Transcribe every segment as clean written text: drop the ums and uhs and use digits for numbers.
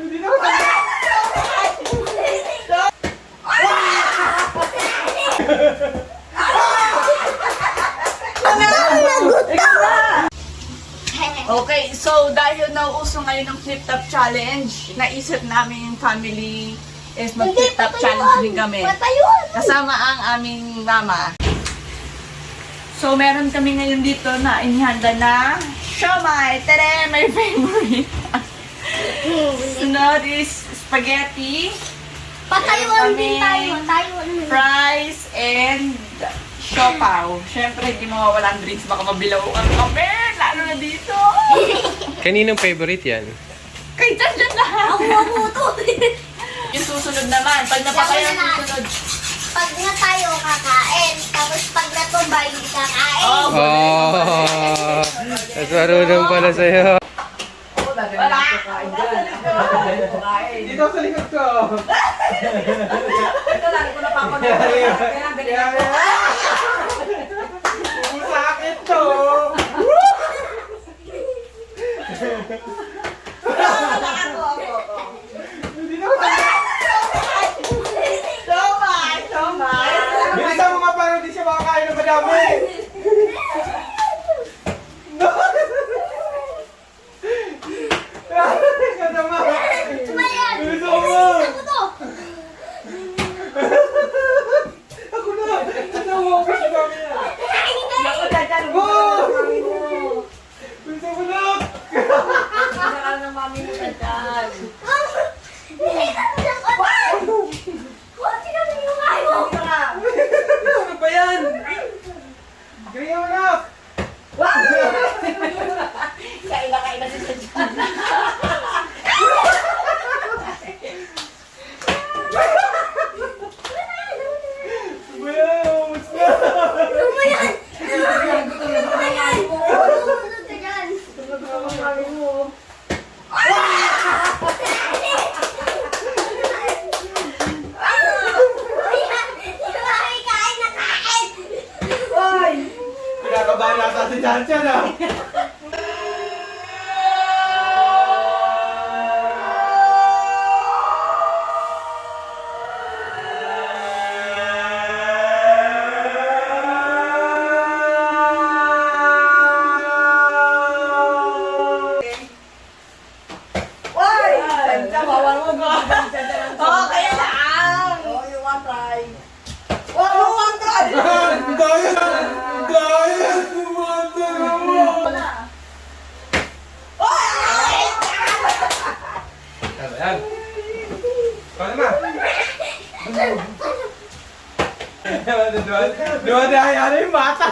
Hindi na ako. Okay, so dahil nauuso ngayon ng flip-top challenge, naisip namin yung family is mag-flip-top challenge din kami. Kasama ang aming mama. So meron kami ngayon dito na inihanda na siomai. Tere, my favorite. Sunod is spaghetti. Patayuan din tayo. Fries and siopaw. Siyempre, hindi mawawala ang drinks. Baka mabilauan kami. Lalo na dito. Kaninong favorite yan? Kay dyan lahat. Ako to. Yung susunod naman. Pag napatay ang susunod. Pag na tayo kakain, tapos pag natumba, hindi kakain. Oh! Mas marunong pala sa'yo. Wala. Dito sa likod ko. Ito lang, ito napapanood. Kaya galing ako. Sakit to. Hindi na ako. Somay. Bilisan mo nga para hindi siya makakain ng madami. Ikaw naman. Sumayan! Bilisan mo. Ako to! Ako na. Natawa ko siya kami yan. Ako dyan. Oh! Bilisan mo na. Saka ng mami mo dyan. Ano ba yan? Gaya mo na. Kaiba si Sadyan. Ubus na. Kinakabahan nata si Chanchan ah. Sadyan, bawal mo. Oo, kaya lang. Oh, you want try. Wow, you want try. Daya! Daya! Tumata naman! Ayan. Paano na? Duwa-daya na yung bata!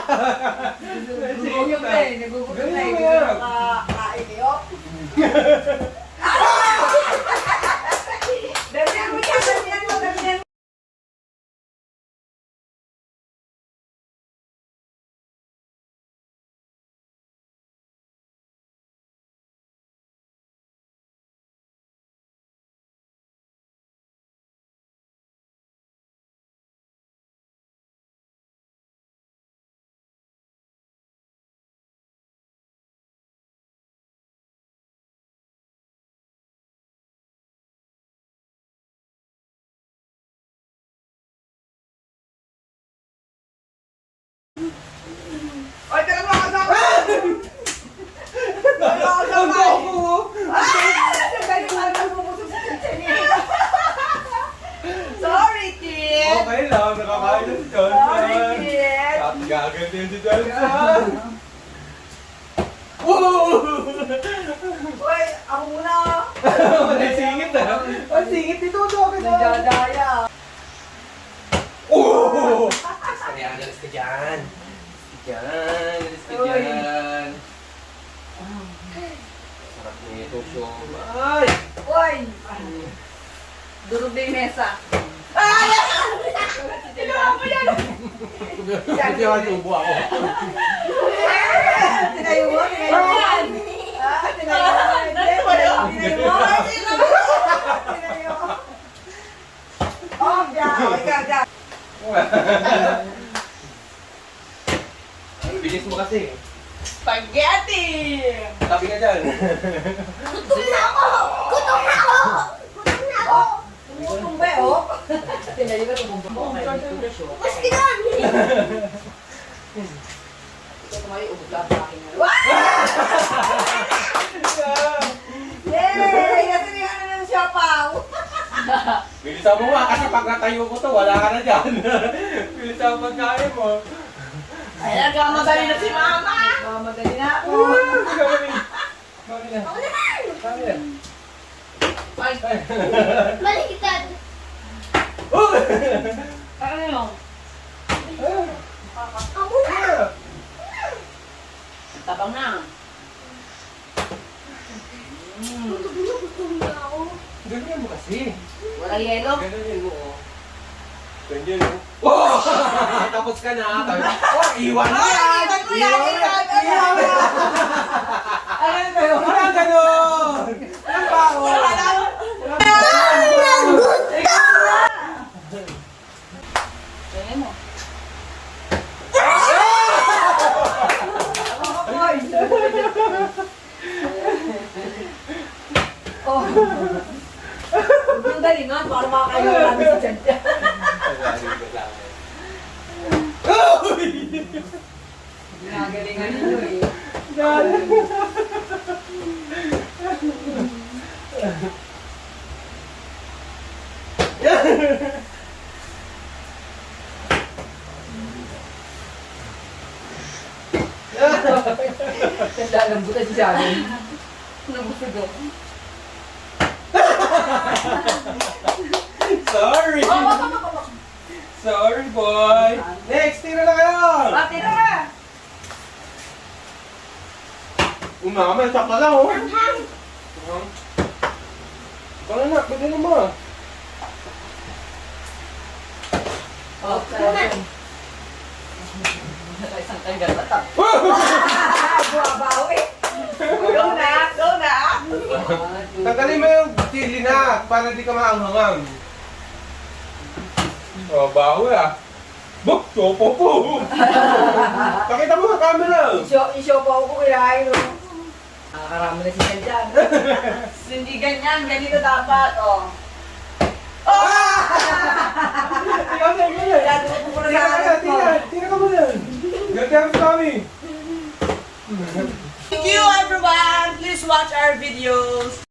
Nagugutom na eh. Nagugutom na eh. Gusto mo kakain kayo? Damihan mo yan, damihan mo, damihan mo. Oy, teka mo ako sa ako! Ang doko! Sorry, kid! Okay lang, nakakain na si Sorry, Johnson. kid! Gaganti yun si Johnson. Woo! Uy, ako muna! Ang singit ah. Ang singit dito, Doke na. Nagdadaya! Oh! Kaya alis ka dyan. Alis ka dyan. Sarap na ito, siomay. Uy! Durog na yung mesa. Ay! Tinawa mo yan! Hindi ako tubo ako. Tinayo mo? Tinayo mo? Tinayo mo? Tinayo mo? Tinayo mo? Oh, diyan! Bilis mo kasi. Spaghetti! Tabi ka dyan. Gutom na ako! Gutom na ako! Mas kinami! Yay! Natirihan na ng siopaw! Bilisan mo nga kasi pag natayo ko to, wala ka na dyan. Bilisan mo pagkain mo. Ay, nagkamadali na si Mama! Nagkamadali na ako. Mami na. Mami na. Ay, Baliktad! ano yun? Ako na! Tabang na. Gutom na ako. Ganyan mo kasi. Walang yelo? Ganyan mo, oh. Ganyan, oh. Oh! Tapos ka na. Oh, iwan mo yan! Iwan mo yan! Iwan mo yan! Ano kayo? Walang ganon! Walang baon! Tingin mo. Oh. Ang dali nga, para makakayo namin sa dyan dyan. Ginagalingan ninyo eh. Kaya lambutan si Jami. Nabusog ako. Sorry! Sorry, boy! Next, tira na kayo! Ate na nga! Umaman, sakta lang, oh! Hang! Ikaw na na, pwede na mo. Oh, sorry. Isang tanggal ba ito? Buwabawi! Go na! Go na! Tanggalin mo yung chili na para di ka maanghangang. Oh, bawi ah. Buk, chopo po! Pakita mo sa camera! Isyo pa ako kaya yun. Nakakarami na siya dyan. Hindi ganyan, ganito dapat, oh. Oh! Ikaw na, ikaw na! Dati mo po na Tira sa ka na, akin mo. tira! Tira ka mo na! Ganyan sa kami! Thank you everyone! Please watch our videos.